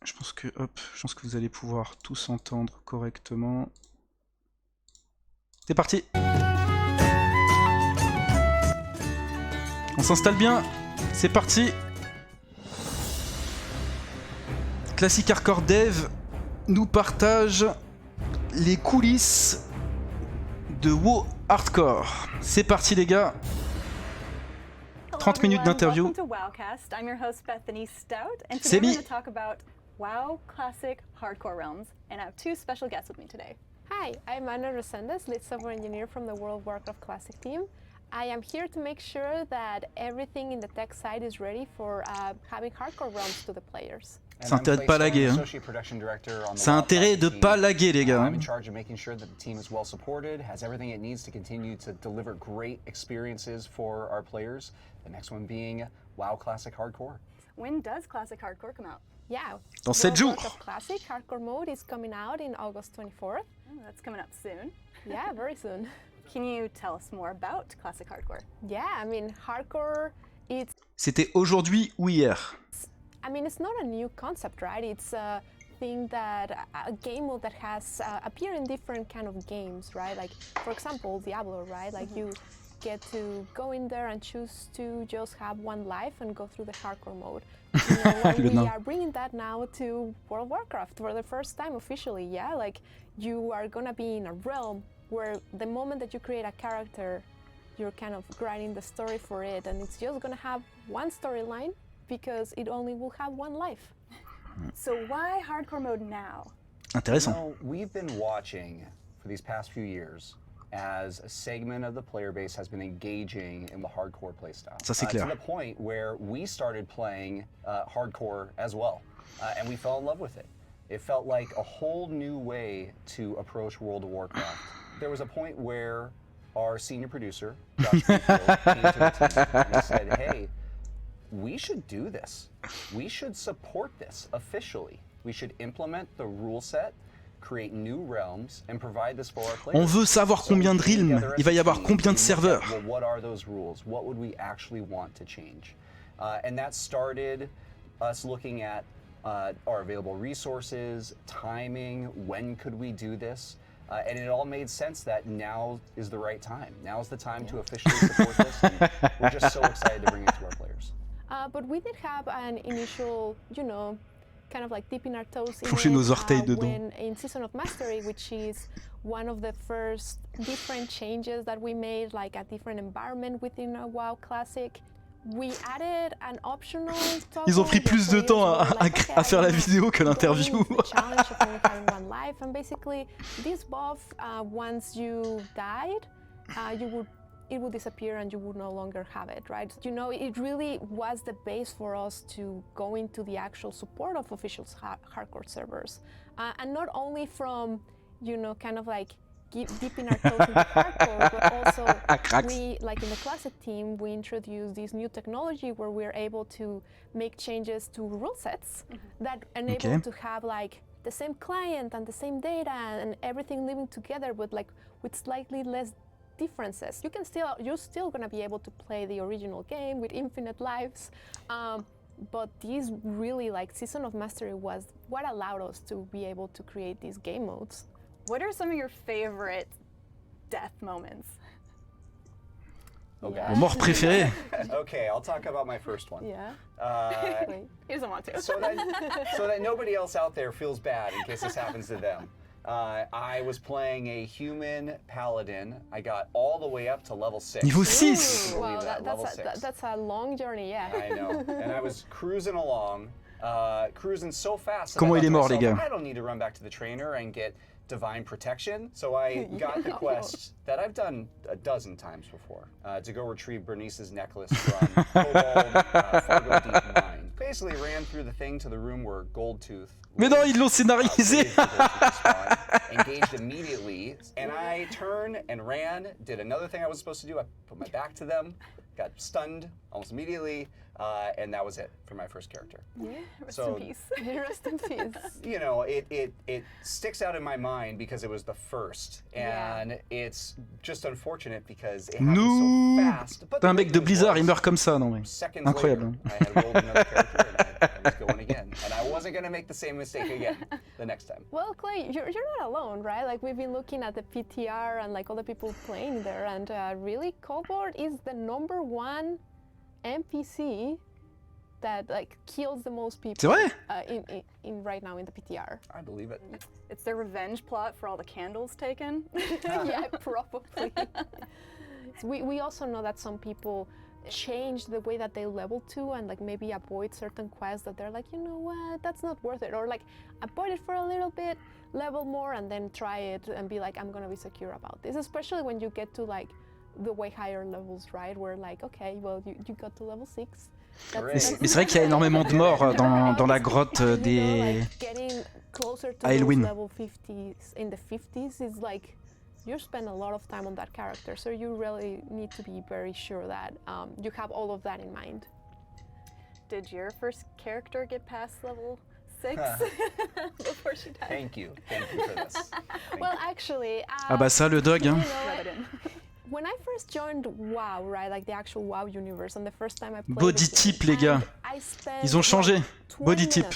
Je pense que, hop, je pense que vous allez pouvoir tous entendre correctement. C'est parti. On s'installe bien. C'est parti. Classic Hardcore Dev nous partage les coulisses de WoW Hardcore. C'est parti les gars. 30 minutes d'interview. C'est mis. WoW Classic Hardcore Realms, and I have two special guests with me today. Hi, I'm Ana Resendes, lead software engineer from the World Warcraft Classic team. I am here to make sure that everything in the tech side is ready for having hardcore realms to the players. Ça intérêt de pas laguer. Hein. Ça intérêt de pas laguer les gars. I'm in charge of making sure that the team is well supported, has everything it needs to continue to deliver great experiences for our players. The next one being WoW Classic Hardcore. When does Classic Hardcore come out? Yeah. Dans 7 jours. Classic Hardcore mode is coming out in August 24th. Oh, that's coming up soon. Yeah, very soon. Can you tell us more about Classic Hardcore? Yeah, I mean, hardcore, it's... C'était aujourd'hui ou hier? I mean, it's not a new concept, right? It's a thing that, a game mode that has appeared in different kind of games, right? Like, for example, Diablo, right? Like, you get to go in there and choose to just have one life and go through the hardcore mode. You know, we are bringing that now to World of Warcraft for the first time officially, yeah? Like, you are gonna be in a realm where the moment that you create a character, you're kind of writing the story for it, and it's just gonna have one storyline because it only will have one life. So why hardcore mode now? Intéressant. You know, we've been watching for these past few years as a segment of the player base has been engaging in the hardcore playstyle. Ça c'est clair. To the point where we started playing hardcore as well, and we fell in love with it. It felt like a whole new way to approach World of Warcraft. There was a point where our senior producer, Josh Greenfield, came to the team and he said, hey, we should do this. We should support this officially. We should implement the rule set, create new realms, and provide this for our players. On veut savoir combien de realms, il va y avoir combien de serveurs. Well, what are those rules? What would we actually want to change? And that started us looking at our available resources, timing, when could we do this? And it all made sense that now is the right time. Now is the time to officially support this, and we're just so excited to bring it to our players. But we did have an initial, you know, kind of like dipping our toes Plonger nos orteils dedans. when in Season of Mastery, which is one of the first different changes that we made, like a different environment within a WoW Classic. We added an optional Ils ont pris plus de temps à faire la vidéo que l'interview. Challenge of only having one life, and basically this buff, once you died, it would disappear and you would no longer have it, right? You know, it really was the base for us to go into the actual support of official hardcore servers, and not only from, you know, kind of like dipping our toes into hardcore, but also we, like in the classic team, we introduced this new technology where we're able to make changes to rule sets that enable to have like the same client and the same data and everything living together, but like with slightly less differences. You're still gonna be able to play the original game with infinite lives, but these really, like, Season of Mastery was what allowed us to be able to create these game modes. What are some of your favorite death moments? Okay. Mon mort préféré. Okay, I'll talk about my first one. Yeah. He doesn't want to. So that nobody else out there feels bad in case this happens to them. I was playing a human paladin. I got all the way up to level 6. Niveau 6. Wow, that's a long journey, yeah. I know. And I was cruising along, cruising so fast. Comment il est mort, les gars? I don't need to run back to the trainer and get divine protection. So I got the quest that I've done a dozen times before, to go retrieve Bernice's necklace from Cobalt, Fargo Deep Mine. Basically ran through the thing to the room where Goldtooth. Mais non, ils l'ont scénarisé. Engaged immediately, and I turned and ran, did another thing I was supposed to do. I put my back to them, got stunned almost immediately, and that was it for my first character. Yeah, rest in peace. Rest in peace. You know, it sticks out in my mind because it was the first, and it's just unfortunate because it happened so fast. T'es un mec de Blizzard, il meurt comme ça, non mais. Incroyable. I had rolled another character and I was going again, and I wasn't wasn't going to make the same mistake again the next time. Well, Clay, you're not alone, right? Like we've been looking at the PTR and like all the people playing there, and really, Cobalt is the #1 NPC that like kills the most people. C'est vrai? In right now in the PTR. I believe it. It's their revenge plot for all the candles taken. Yeah, probably. We also know that some people change the way that they level to and like maybe avoid certain quests that they're like, you know what, that's not worth it, or like avoid it for a little bit, level more, and then try it and be like, I'm gonna be secure about this, especially when you get to like the way higher levels, right, where like, okay, well, you got to level 6. Mais c'est vrai qu'il y a énormément de morts dans la grotte des Aelwyn. Level 50s, in the 50s is like you spend a lot of time on that character, so you really need to be very sure that you have all of that in mind. Did your first character get past level 6 before she died? Thank you for this. Well, actually, ah bah ça le dog, hein. When I first joined WoW, right, like the actual WoW universe, and the first time I played body type, les gars. Ils ont changé. Body type.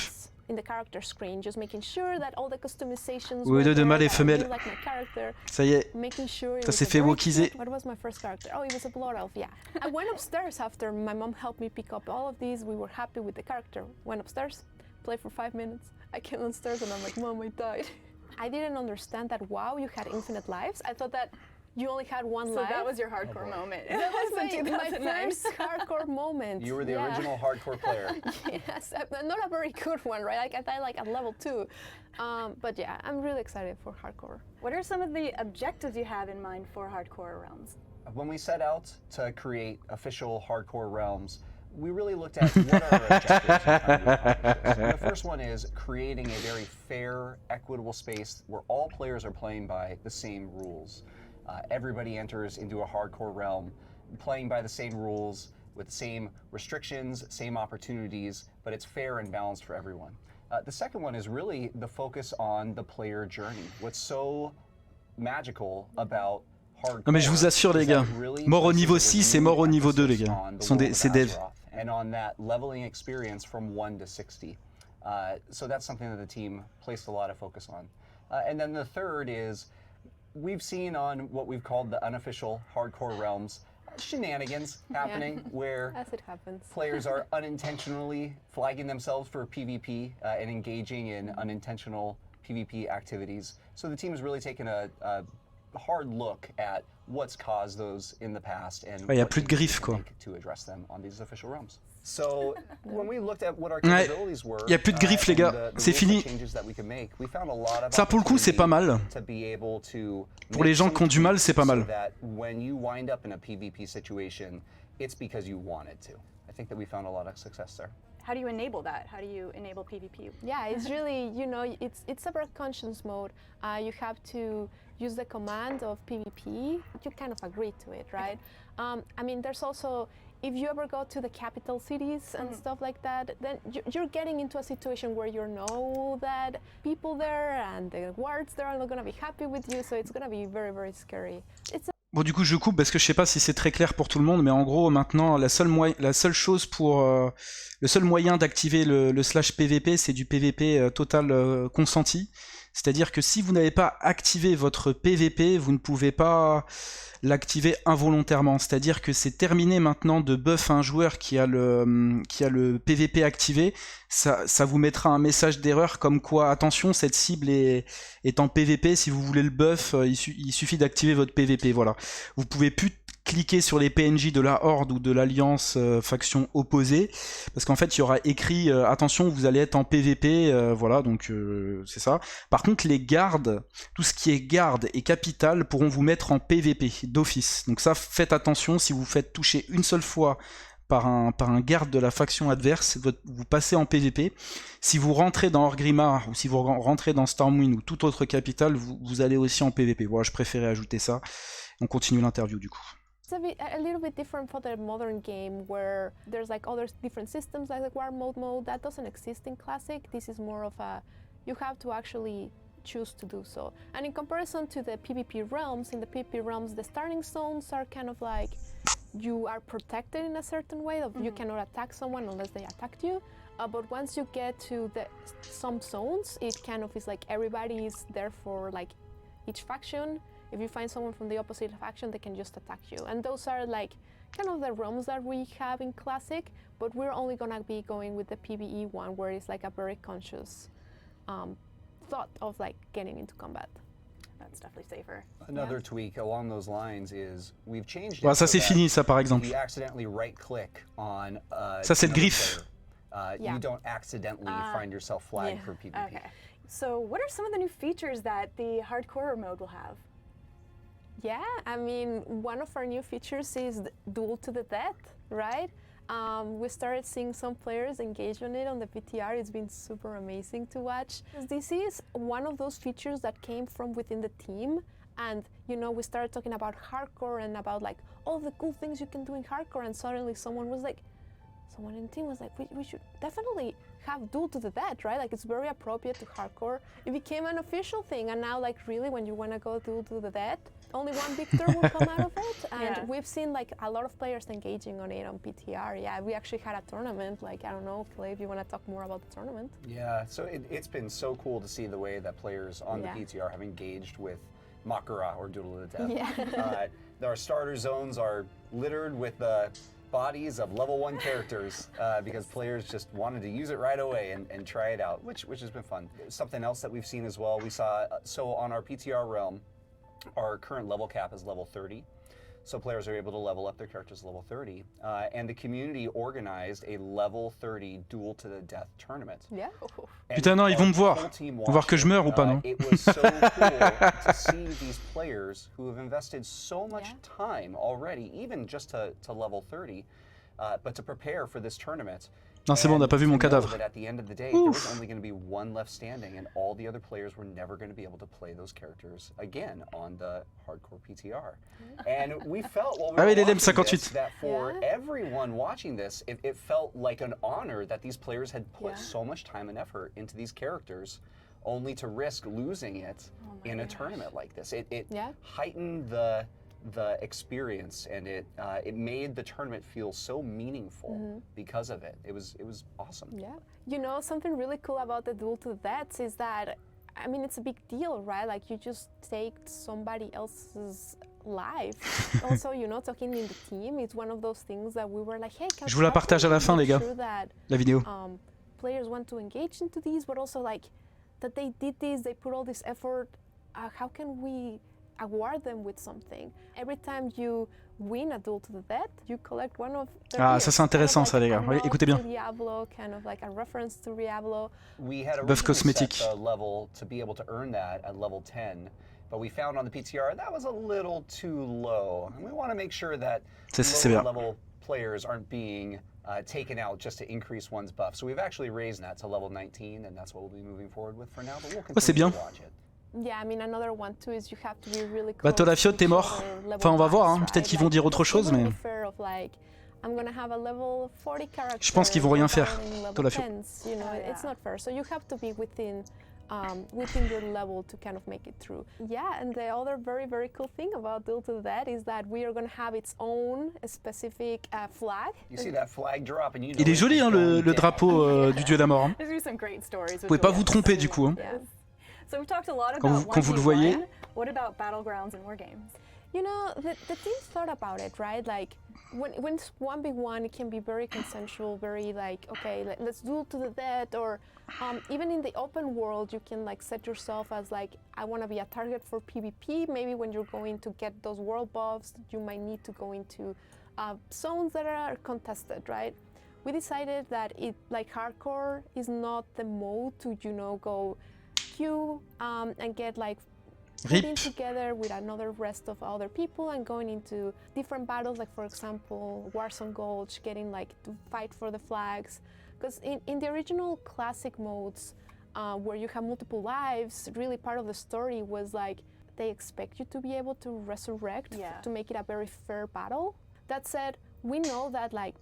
In the character screen, just making sure that all the customizations were de mâles et femelles. Like my character, ça y est. Sure ça s'est fait wokiser. What was my first character? Oh, it was a blood elf, yeah. I went upstairs after my mom helped me pick up all of these. We were happy with the character. Went upstairs, played for 5 minutes. I came downstairs and I'm like, Mom, I died. I didn't understand that WoW, you had infinite lives. I thought that you only had one life. So that was your hardcore moment. That was my first hardcore moment. You were the original hardcore player. Yes, not a very good one, right? Like I died like at level 2. But yeah, I'm really excited for hardcore. What are some of the objectives you have in mind for Hardcore Realms? When we set out to create official Hardcore Realms, we really looked at what are our objectives. The first one is creating a very fair, equitable space where all players are playing by the same rules. Everybody enters into a hardcore realm playing by the same rules, with same restrictions, same opportunities, but it's fair and balanced for everyone. The second one is really the focus on the player journey. What's so magical about hardcore. Non mais je vous assure les gars, mort au niveau 6 et mort au niveau 2 les gars. C'est devs. And on that leveling experience from 1 to 60. So that's something that the team placed a lot of focus on. And then the third is we've seen on what we've called the unofficial hardcore realms shenanigans happening where as it happens. Players are unintentionally flagging themselves for PvP and engaging in unintentional PvP activities. So the team has really taken a hard look at what's caused those in the past and y a plus de griffes quoi. To address them on these official realms. So when we looked at what our capabilities were, y a plus de griffes les gars, c'est fini. Ça pour le coup c'est pas mal. Pour les gens qui ont du mal, c'est pas mal. When you wind up in a PvP situation, it's because you wanted to. I think that we found a lot of success there. How do you enable that? How do you enable PvP? Yeah, it's really, you know, it's about conscience mode. You have to use the command of PvP. You kind of agree to it, right? I mean, there's also, if you ever go to the capital cities and stuff like that, then you're getting into a situation where you know that people there and the guards there are not going to be happy with you, so it's going to be very, very scary. Bon du coup je coupe parce que je sais pas si c'est très clair pour tout le monde, mais en gros maintenant la seule chose pour le seul moyen d'activer le slash PVP, c'est du PVP total consenti. C'est-à-dire que si vous n'avez pas activé votre PVP, vous ne pouvez pas l'activer involontairement. C'est-à-dire que c'est terminé maintenant de buff un joueur qui a le PVP activé. Ça vous mettra un message d'erreur comme quoi, attention, cette cible est en PVP. Si vous voulez le buff, il suffit d'activer votre PVP. Voilà. Vous pouvez plus cliquer sur les PNJ de la Horde ou de l'Alliance faction opposée, parce qu'en fait il y aura écrit attention, vous allez être en PVP, voilà, donc c'est ça. Par contre les gardes, tout ce qui est garde et capital pourront vous mettre en PVP d'office, donc ça faites attention. Si vous faites toucher une seule fois par un garde de la faction adverse, vous passez en PVP. Si vous rentrez dans Orgrimmar ou si vous rentrez dans Stormwind ou toute autre capitale, vous allez aussi en PVP. Voilà, je préférais ajouter ça. On continue l'interview du coup. It's a little bit different for the modern game where there's like other different systems like the war mode that doesn't exist in Classic. This is more of a, you have to actually choose to do so. And in comparison to the PvP realms, in the PvP realms the starting zones are kind of like you are protected in a certain way. You cannot attack someone unless they attacked you. But once you get to some zones, it kind of is like everybody is there for like each faction. If you find someone from the opposite faction, they can just attack you. And those are like kind of the realms that we have in Classic, but we're only gonna be going with the PvE one, where it's like a very conscious thought of like getting into combat. That's definitely safer. Another tweak along those lines is we've changed it Voilà, ça so c'est that fini, ça par if exemple. you accidentally right-click on Ça, c'est le another griffe. player, Yeah. you don't accidentally find yourself flagged for PvP. Okay. So what are some of the new features that the hardcore mode will have? Yeah, I mean, one of our new features is duel to the death, right? We started seeing some players engage on it on the PTR. It's been super amazing to watch. This is one of those features that came from within the team. And, you know, we started talking about hardcore and about like all the cool things you can do in hardcore. And suddenly someone in the team was like, we should definitely have duel to the death, right? Like, it's very appropriate to hardcore. It became an official thing. And now, like, really, when you want to go duel to the death, only one victor will come out of it. And we've seen like a lot of players engaging on it on PTR. Yeah, we actually had a tournament. Like, I don't know, Clay, if you want to talk more about the tournament. Yeah, so it's been so cool to see the way that players on the PTR have engaged with Makara, or Duel to the Death. Yeah. Our starter zones are littered with bodies of level 1 characters because players just wanted to use it right away and try it out, which has been fun. Something else that we've seen as well, we saw, so on our PTR realm, our current level cap is level 30. So players are able to level up their characters to level 30. And the community organized a level 30 Duel to the Death tournament. Yeah. And Putain, non, ils vont me voir. whole team Ils vont voir que je meurs ou pas, non? It was so cool to see these players who have invested so much time already, even just to level 30, but to prepare for this tournament. Non, c'est bon, on n'a pas vu mon cadavre. That at the end of the day, there was only going to be one left standing, and all the other players were never going to be able to play those characters again on the hardcore PTR. And we felt while we were watching this, that for everyone watching this, it felt like an honor that these players had put so much time and effort into these characters, only to risk losing it in a tournament like this. It heightened the experience, and it made the tournament feel so meaningful because of it. It was awesome. Yeah. You know, something really cool about the Duel to the Death is that, I mean, it's a big deal, right? Like, you just take somebody else's life. Also, you know, talking in the team, it's one of those things that we were like, hey, Je vous la partage à la fin, les gars. La vidéo. Players want to engage into these, but also like that they did this, they put all this effort. How can we award them with something? Every time you win a Duel to the Death, you collect one of their Ah, ça c'est intéressant, ça, les gars. Écoutez bien. Diablo, kind of like a reference to Diablo. We had Buff originally cosmétique. set the level to be able to earn that at level 10, but we found on the PTR that was a little too low. And we want to make sure that C'est lower bien. level players aren't being taken out just to increase one's buff. So we've actually raised that to level 19, and that's what we'll be moving forward with for now, but we'll c'est continue bien. to watch it. Yeah, I mean, another one too is you have to be really close. Bah, Tolafio, t'es mort. Enfin, on va voir, hein. Peut-être qu'ils vont dire autre chose, mais... Je pense qu'ils vont rien faire, Tolafio. You know, it's not fair. So you have to be within your level to kind of make it through. Yeah, and the other very, very cool thing about Duel to the Dead is that we are going to have its own specific flag. You see that flag drop and you know Il est joli, hein, le drapeau du dieu de la mort. Hein. There's gonna be some great stories. Vous pouvez pas vous tromper, du coup. Hein. Yeah. So we've talked a lot about Quand vous le voyez. What about battlegrounds and war games? You know, the team thought about it, right? Like, when it's 1v1, it can be very consensual, very like, okay, let's duel to the death, or even in the open world, you can like set yourself as like, I want to be a target for PvP. Maybe when you're going to get those world buffs, you might need to go into zones that are contested, right? We decided that like hardcore is not the mode to, you know, go queue and get like putting together with another rest of other people and going into different battles, like for example Warzone Gulch, getting like to fight for the flags, because in the original classic modes where you have multiple lives, really part of the story was like they expect you to be able to resurrect to make it a very fair battle. That said, we know that like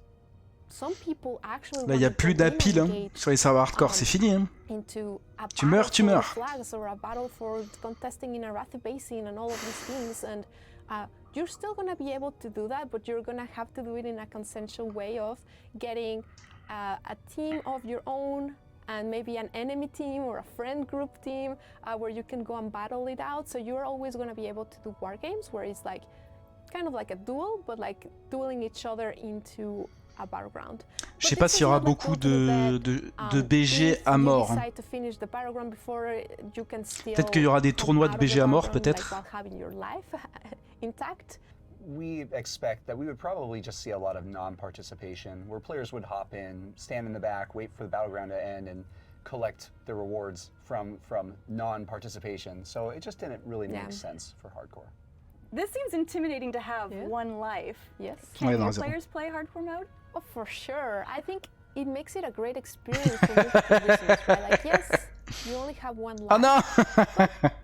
some people actually Là, il n'y a plus d'appeal hein, sur les serveurs hardcore, c'est fini. Hein. Tu meurs, tu meurs. Or a battle for contesting in Arathi Basin and all of these things, and you're still going to be able to do that, but you're going to have to do it in a consensual way of getting a team of your own and maybe an enemy team or a friend group team where you can go and battle it out. So you're always going to be able to do war games where it's like kind of like a duel, but like dueling each other into a battleground. Je sais pas s'il y aura beaucoup de BG à mort. Hein. Peut-être qu'il y aura des tournois de BG à mort, peut-être. We expect that we would probably just see a lot of non-participation, where players would hop in, stand in the back, wait for the battleground to end, and collect the rewards from non-participation. So it just didn't really make sense for hardcore. This seems intimidating to have one life. Yes. Can your players play hardcore mode? Oh, for sure. I think it makes it a great experience for multiple reasons, right? Like, yes, you only have one life. Oh no!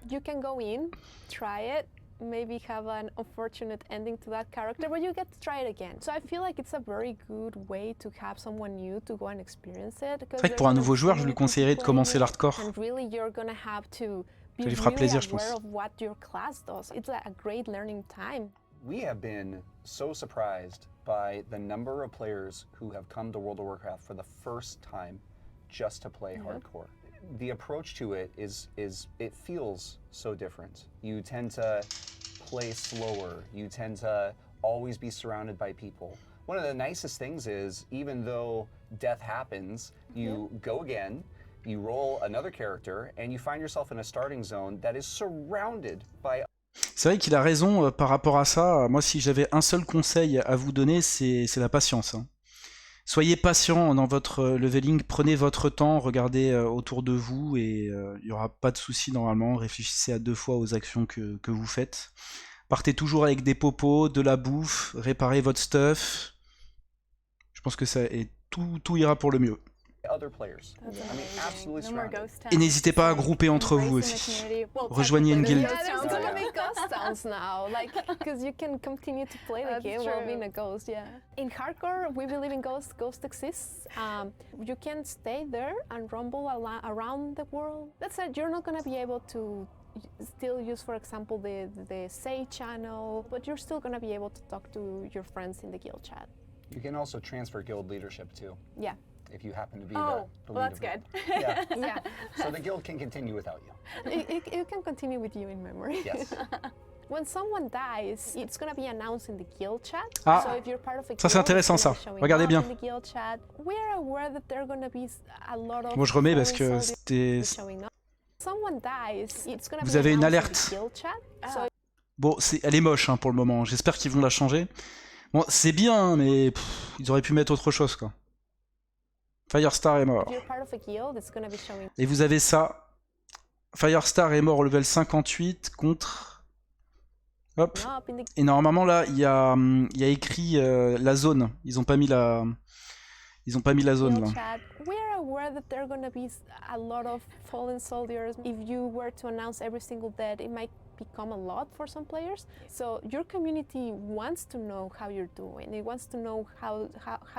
You can go in, try it, maybe have an unfortunate ending to that character, but you get to try it again. So I feel like it's a very good way to have someone new to go and experience it. C'est vrai que pour un nouveau joueur, je lui conseillerais de commencer l'hardcore. And really, you're gonna have to be Ça lui fera really plaisir, je pense. aware of what your class does. It's a great learning time. We have been so surprised by the number of players who have come to World of Warcraft for the first time just to play hardcore. The approach to it is it feels so different. You tend to play slower. You tend to always be surrounded by people. One of the nicest things is, even though death happens, you go again, you roll another character, and you find yourself in a starting zone that is surrounded by. C'est vrai qu'il a raison par rapport à ça. Moi, si j'avais un seul conseil à vous donner, c'est la patience. Hein. Soyez patient dans votre leveling, prenez votre temps, regardez autour de vous et il n'y aura pas de souci normalement. Réfléchissez à 2 fois aux actions que vous faites. Partez toujours avec des popos, de la bouffe, réparez votre stuff. Je pense que ça et tout ira pour le mieux. Et n'hésitez pas à grouper entre vous aussi. Rejoignez une guilde. Because you can continue to play the game while being a ghost, In hardcore, we believe in ghosts. Ghost exists. You can stay there and rumble around the world. That said, you're not going to be able to still use, for example, the say channel, but you're still going to be able to talk to your friends in the guild chat. You can also transfer guild leadership too. Yeah. If you happen to be the leader. That's good. Yeah. So the guild can continue without you. It can continue with you in memory. Yes. When someone dies, it's going to be announced in the guild chat. Ah, so if you're part of a guild, ça c'est intéressant ça. Regardez bien. In the guild chat. We're aware that there are going to be a lot of. Moi je remets parce que c'était. Someone dies, it's going to Vous be avez une announced alerte. in the guild chat. So Bon, elle est moche hein, pour le moment. J'espère qu'ils vont la changer. Bon, c'est bien, mais ils auraient pu mettre autre chose quoi. Firestar est mort. Et vous avez ça. Firestar est mort au level 58 contre. Hop. Et normalement là, il y a écrit la zone. Ils ont pas mis la zone là. We're aware that there are going to be a lot of fallen soldiers. If you were to announce every single death, it might become a lot for some players. So your community wants to know how you're doing. It wants to know how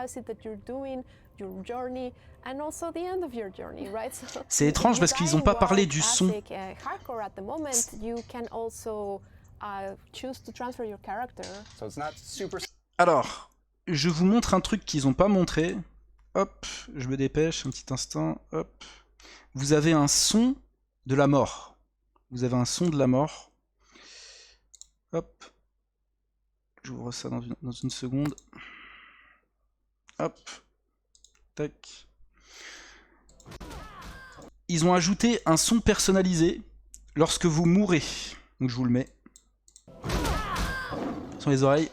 is it that you're doing, your journey, and also the end of your journey, right? So c'est étrange parce qu'ils n'ont pas parlé du son. Hardcore at the moment, you can also choose to transfer your character. So it's not super. Alors, je vous montre un truc qu'ils n'ont pas montré. Hop, je me dépêche un petit instant. Hop. Vous avez un son de la mort. Vous avez un son de la mort. Hop. J'ouvre ça dans une seconde. Hop. Tac. Ils ont ajouté un son personnalisé lorsque vous mourrez. Donc je vous le mets. Sur les oreilles.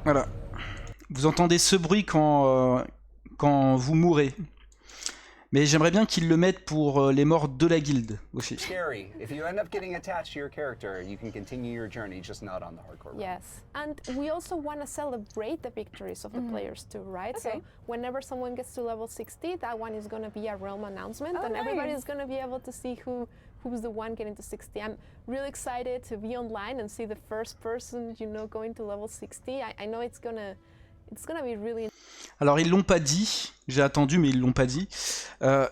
Voilà. Vous entendez ce bruit quand vous mourrez. Mais j'aimerais bien qu'ils le mettent pour les morts de la guilde aussi. Scary. If you end up getting attached to your character, you can continue your journey, just not on the hardcore route. Yes, and we also want to celebrate the victories of the players too, right? Okay. So whenever someone gets to level 60, that one is going to be a realm announcement, and nice. everybody's going to be able to see who's the one getting to 60. I'm really excited to be online and see the first person, going to level 60. I know it's going to It's gonna be really Alors ils l'ont pas dit, j'ai attendu mais ils l'ont pas dit.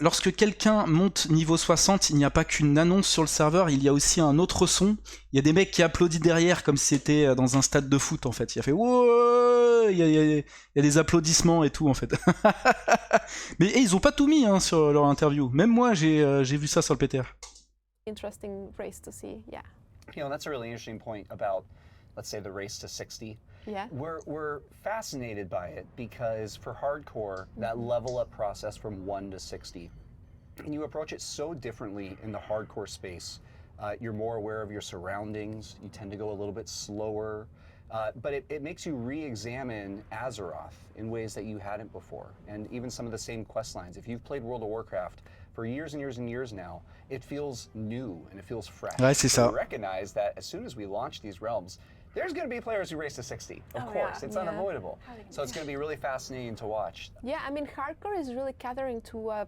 Lorsque quelqu'un monte niveau 60, il n'y a pas qu'une annonce sur le serveur, il y a aussi un autre son. Il y a des mecs qui applaudissent derrière comme si c'était dans un stade de foot en fait. Il a fait ouais, il y a des applaudissements et tout en fait. Mais ils ont pas tout mis hein, sur leur interview. Même moi j'ai vu ça sur le PTR. interesting race to see. Yeah. You know, that's a really interesting point about, let's say, the race to 60. Yeah. We're fascinated by it because for hardcore, that level up process from 1 to 60, and you approach it so differently in the hardcore space. You're more aware of your surroundings, you tend to go a little bit slower, but it makes you re-examine Azeroth in ways that you hadn't before, and even some of the same quest lines. If you've played World of Warcraft for years and years and years now, it feels new and it feels fresh. Ouais, c'est ça. We recognize that as soon as we launch these realms, there's going to be players who race to 60. Of course, it's unavoidable. So it's going to be really fascinating to watch. Yeah, I mean, hardcore is really catering to a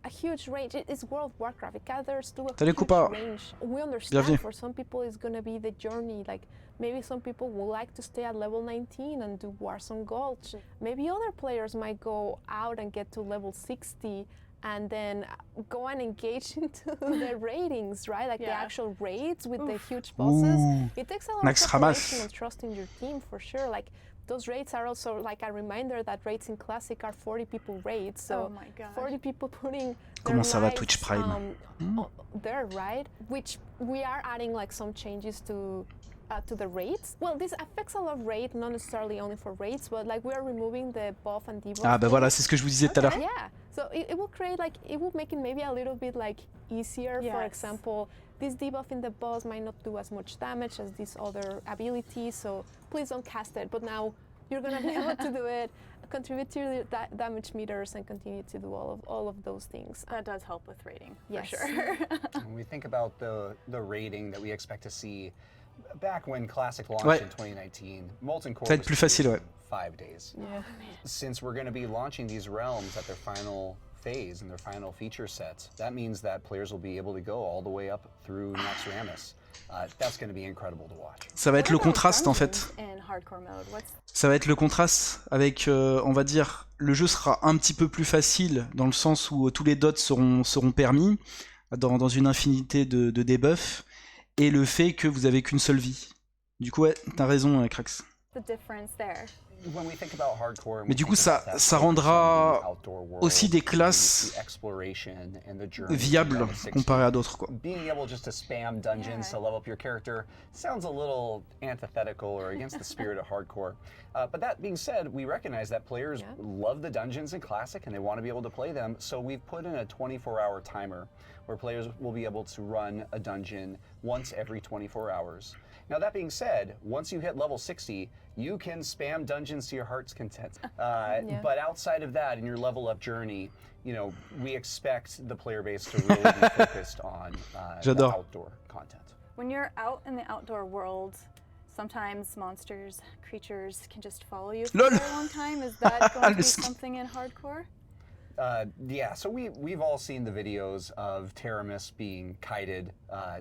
huge range. It's World of Warcraft. It caters to a Salut, huge Coupa. range. We understand Bienvenue. for some people it's going to be the journey. Like, maybe some people would like to stay at level 19 and do Warzone Gulch. Maybe other players might go out and get to level 60 and then go and engage into the ratings, right? Like the actual raids with the huge bosses. Ooh. It takes a lot Max of preparation Hamas. and trust in your team for sure. Like those raids are also like a reminder that raids in Classic are 40 people raids. So Oh my gosh. 40 people putting Comment their ça va, lives, Twitch Prime? there, right? Which we are adding like some changes to the raids. Well, this affects a lot of raid, not necessarily only for raids, but like we are removing the buff and debuff. Ah bah voilà, c'est ce que je vous disais tout à l'heure. Yeah, so it will create like, it will make it maybe a little bit like easier. For Yes. example, this debuff in the boss might not do as much damage as this other ability, so please don't cast it. But now you're gonna be able to do it, contribute to your damage meters, and continue to do all of those things. That does help with rating, Yes. for sure. When we think about the rating that we expect to see, back when Classic launched Ouais. in 2019, Molten Core Ça va être was plus facile, released ouais. in 5 days. Yeah. Since we're going to be launching these realms at their final phase and their final feature sets, that means that players will be able to go all the way up through Naxxramas. That's going to be incredible to watch. Ça va être le What about contraste en fait. dungeons in hardcore mode? What's Ça va être le contraste avec, on va dire, le jeu sera un petit peu plus facile dans le sens où tous les dots seront permis dans une infinité de debuffs et le fait que vous avez qu'une seule vie. Du coup, ouais, t'as raison, Krax. the difference there? When we think about hardcore, and Mais we du coup, think about ça that ça focus on rendra the outdoor world, aussi des the classes exploration and the journey viables to level 60. comparées à d'autres, quoi. Being able just to spam dungeons Yeah. to level up your character sounds a little antithetical or against the spirit of hardcore. But that being said, we recognize that players Yeah. love the dungeons in Classic and they want to be able to play them, so we've put in a 24-hour timer where players will be able to run a dungeon once every 24 hours. Now that being said, once you hit level 60, you can spam dungeons to your heart's content. But outside of that, in your level up journey, you know, we expect the player base to really be focused on the J'adore. outdoor content. When you're out in the outdoor world, sometimes monsters, creatures can just follow you for Lol. a very long time. Is that going to be Le- something in hardcore? Yeah, so we've all seen the videos of Teramis being kited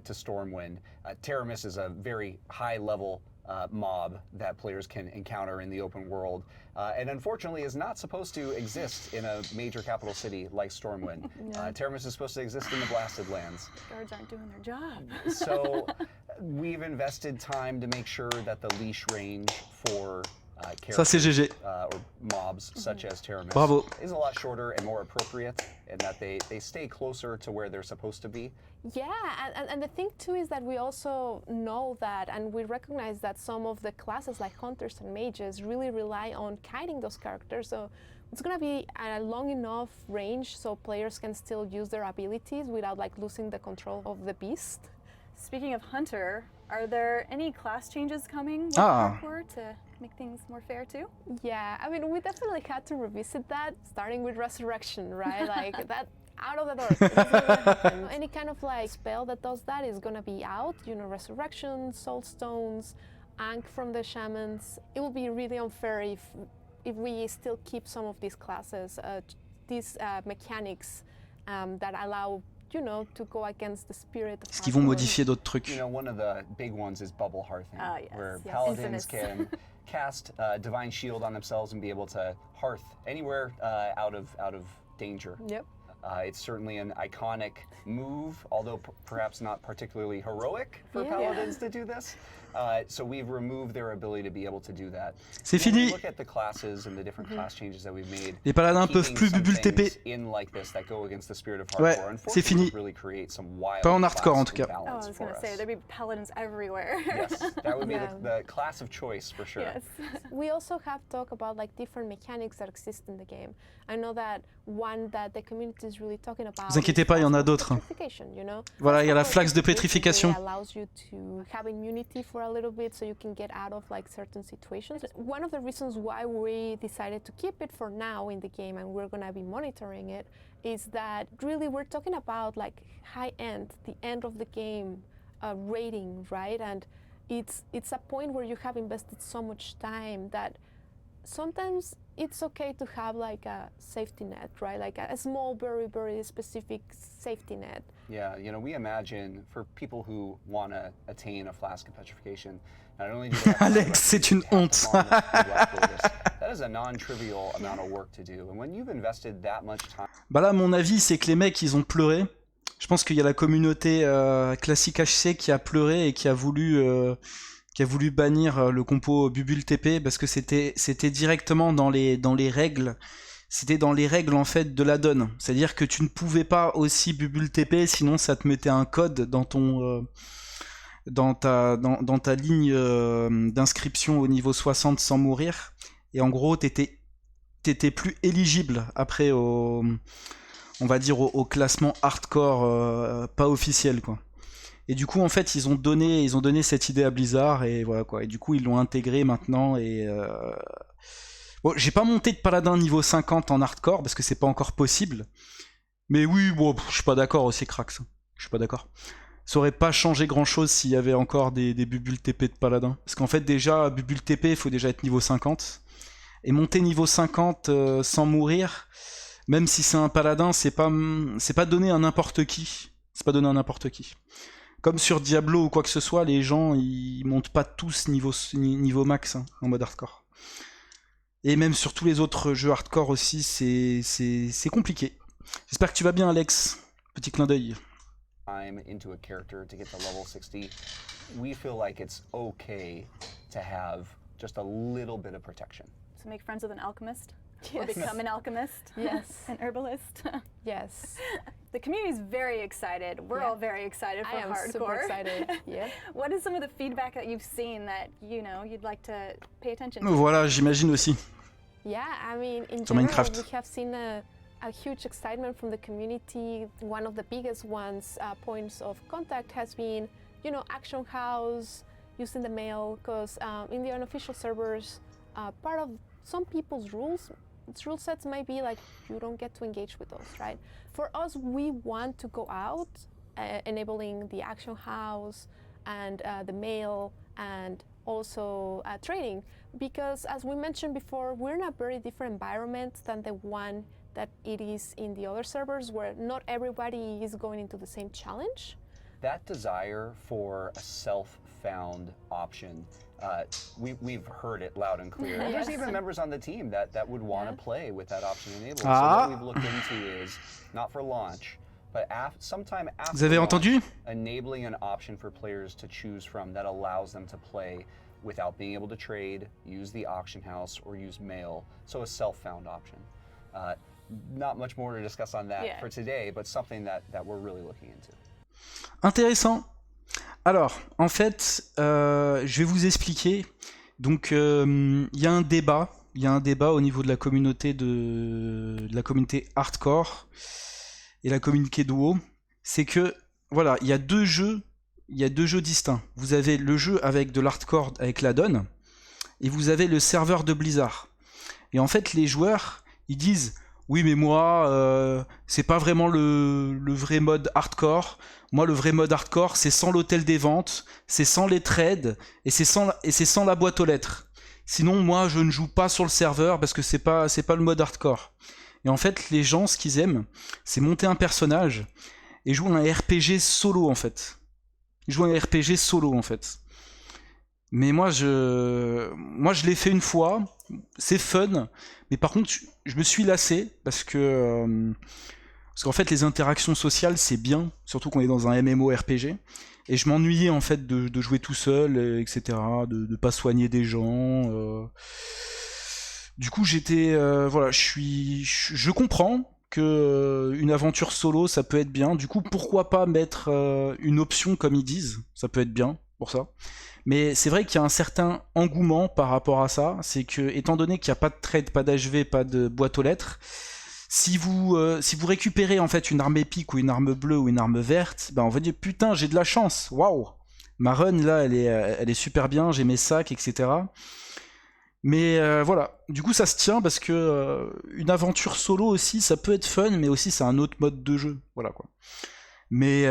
to Stormwind. Teramis is a very high-level mob that players can encounter in the open world, and unfortunately is not supposed to exist in a major capital city like Stormwind. Teramis is supposed to exist in the Blasted Lands. Guards aren't doing their job. So we've invested time to make sure that the leash range for Ça c'est characters GG. or mobs such as Teramis Bravo. is a lot shorter and more appropriate, and that they stay closer to where they're supposed to be. Yeah, and the thing too is that we also know that, and we recognize that some of the classes like hunters and mages really rely on kiting those characters. So it's gonna be a long enough range so players can still use their abilities without like losing the control of the beast. Speaking of hunter, are there any class changes coming with Ah. hardcore to make things more fair too? Yeah, I mean, we definitely had to revisit that, starting with resurrection, right? Like that out of the door. That's not gonna happen. Any kind of like spell that does that is gonna be out. You know, resurrection, soul stones, Ankh from the shamans. It will be really unfair if we still keep some of these classes, these mechanics that allow, you know, to go against the spirit of Est-ce qu'ils vont hardcore. modifier d'autres trucs? You know, one of the big ones is bubble hearthing, Ah, yes, where yes. paladins Infamous. cast Divine Shield on themselves and be able to hearth anywhere out of danger. Yep. It's certainly an iconic move, although perhaps not particularly heroic for Yeah. paladins to do this. So we've removed their ability to be able to do that. C'est When we fini. look at the classes and the different class changes that we've made. Les paladins peuvent keeping plus some bubule TP. things in like this that go against the spirit of Ouais, hardcore, c'est fini. unfortunately, really create some wild Pas en hardcore, en class tout cas. Oh, I imbalance was for gonna say us. there'd be paladins everywhere. Yes, that would be Yeah. the class of choice for sure. Yes. We also have talked about like different mechanics that exist in the game. I know that one that the community is really talking about. Vous inquiétez is pas, il y en a flask d'autres. petrification, you know? Voilà, il y a la Flask flaque de pétrification. basically allows you to have immunity for a little bit, so you can get out of like certain situations. One of the reasons why we decided to keep it for now in the game, and we're gonna be monitoring it, is that really we're talking about like high end, the end of the game rating, right? And it's a point where you have invested so much time that sometimes it's okay to have like a safety net, right? Like a small, very, very specific safety net. Yeah, you know, we imagine for people who want to attain a flask of petrification, not only do they have to Alex, c'est une honte. that is a non-trivial amount of work to do. And when you've invested that much time. Bah là, mon avis, c'est que les mecs, ils ont pleuré. Je pense qu'il y a la communauté classique HC qui a pleuré et qui a voulu bannir le compo Bubule TP parce que c'était directement dans les règles. C'était dans les règles en fait de la donne. C'est-à-dire que tu ne pouvais pas aussi Bubule TP, sinon ça te mettait un code dans ton dans ta ligne d'inscription au niveau 60 sans mourir. Et en gros, t'étais plus éligible après on va dire au classement hardcore pas officiel quoi. Et du coup en fait ils ont donné cette idée à Blizzard et voilà quoi. Et du coup ils l'ont intégré maintenant et bon, j'ai pas monté de paladin niveau 50 en hardcore parce que c'est pas encore possible. Mais oui, bon, je suis pas d'accord aussi Crax. Je suis pas d'accord. Ça aurait pas changé grand chose s'il y avait encore des bubules TP de paladin. Parce qu'en fait déjà bubule TP il faut déjà être niveau 50. Et monter niveau 50 sans mourir, même si c'est un paladin, c'est pas donné à n'importe qui. C'est pas donné à n'importe qui. Comme sur Diablo ou quoi que ce soit, les gens ils montent pas tous niveau max hein, en mode hardcore. Et même sur tous les autres jeux hardcore aussi, c'est compliqué. J'espère que tu vas bien Alex. Petit clin d'œil. Time into a character to get to level 60, we feel like it's okay to have just a little bit of protection. So make friends with an alchemist. Or Yes. become an alchemist. Yes. An herbalist. Yes. The community is very excited. We're Yeah. all very excited for I am hardcore. super excited. Yeah. What is some of the feedback that you've seen that you'd like to pay attention to? Voilà, j'imagine aussi. Yeah, I mean, in So general, Minecraft. we have seen a huge excitement from the community. One of the biggest points of contact has been, Action House, using the mail, because in the unofficial servers, part of some people's rule sets might be like, you don't get to engage with us, right? For us, we want to go out, enabling the Action House and the mail and also trading, because as we mentioned before, we're in a very different environment than the one that it is in the other servers where not everybody is going into the same challenge. That desire for a self-found option, we've heard it loud and clear. And there's Yes. even members on the team that would want to Yeah. play with that option enabled. Ah. So what we've looked into is, not for launch, but sometime after Vous avez launch, entendu? enabling an option for players to choose from that allows them to play without being able to trade, use the auction house, or use mail. So a self-found option. Not much more to discuss on that Yeah. for today, but something that we're really looking into. Intéressant. Alors, en fait, je vais vous expliquer. Donc, il y a un débat. Il y a un débat au niveau de la communauté de la communauté hardcore et la communauté de WoW. C'est que, voilà, il y a deux jeux distincts. Vous avez le jeu avec de l'hardcore avec la donne, et vous avez le serveur de Blizzard. Et en fait, les joueurs, ils disent oui, mais moi, c'est pas vraiment le vrai mode hardcore. Moi, le vrai mode hardcore, c'est sans l'hôtel des ventes, c'est sans les trades, et c'est sans la boîte aux lettres. Sinon, moi, je ne joue pas sur le serveur parce que c'est pas le mode hardcore. Et en fait, les gens, ce qu'ils aiment, c'est monter un personnage et jouer un RPG solo, en fait. Jouer un RPG solo, en fait. Mais moi, je l'ai fait une fois. C'est fun. Mais par contre, je me suis lassé parce qu'en fait, les interactions sociales, c'est bien. Surtout qu'on est dans un MMORPG. Et je m'ennuyais en fait de jouer tout seul, etc. De pas soigner des gens. Du coup, voilà, je comprends que une aventure solo, ça peut être bien. Du coup, pourquoi pas mettre une option comme ils disent. Ça peut être bien pour ça. Mais c'est vrai qu'il y a un certain engouement par rapport à ça. C'est que, étant donné qu'il n'y a pas de trade, pas d'HV, pas de boîte aux lettres, si vous récupérez en fait une arme épique ou une arme bleue ou une arme verte, ben on va dire putain, j'ai de la chance, waouh! Ma run là, elle est super bien, j'ai mes sacs, etc. Mais voilà, du coup ça se tient parce que une aventure solo aussi, ça peut être fun, mais aussi c'est un autre mode de jeu, voilà quoi. Mais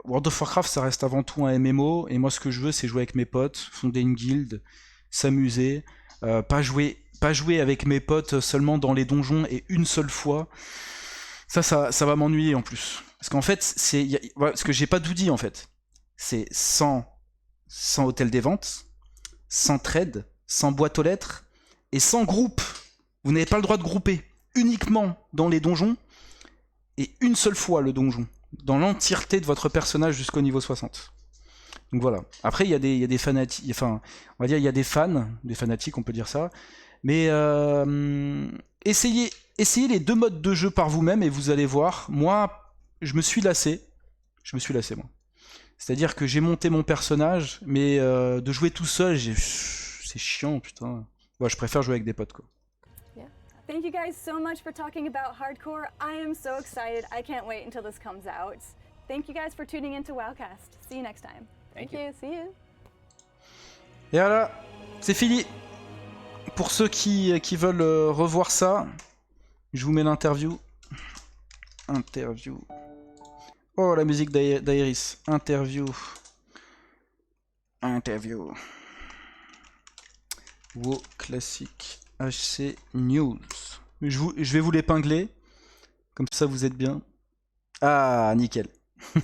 World of Warcraft, ça reste avant tout un MMO, et moi ce que je veux, c'est jouer avec mes potes, fonder une guilde, s'amuser, pas jouer avec mes potes seulement dans les donjons et une seule fois. Ça va m'ennuyer en plus. Parce qu'en fait, voilà, ce que j'ai pas tout dit en fait, c'est sans hôtel des ventes, sans trade, sans boîte aux lettres, et sans groupe. Vous n'avez pas le droit de grouper, uniquement dans les donjons, et une seule fois le donjon, dans l'entièreté de votre personnage jusqu'au niveau 60. Donc voilà. Après, il y a des fanatiques, enfin, on va dire, il y a des fans, des fanatiques, on peut dire ça. Mais essayez les deux modes de jeu par vous-même et vous allez voir. Moi, je me suis lassé. Moi. C'est-à-dire que j'ai monté mon personnage, mais de jouer tout seul, c'est chiant, putain. Ouais, je préfère jouer avec des potes, quoi. Thank you guys so much for talking about hardcore. I am so excited. I can't wait until this comes out. Thank you guys for tuning into WoWcast. See you next time. Thank you. See you. Et voilà, c'est fini. Pour ceux qui veulent revoir ça, je vous mets l'interview. Interview. Oh, la musique d'Airis. Interview. WoW classique. HC News. Je vais vous l'épingler. Comme ça, vous êtes bien. Ah, nickel.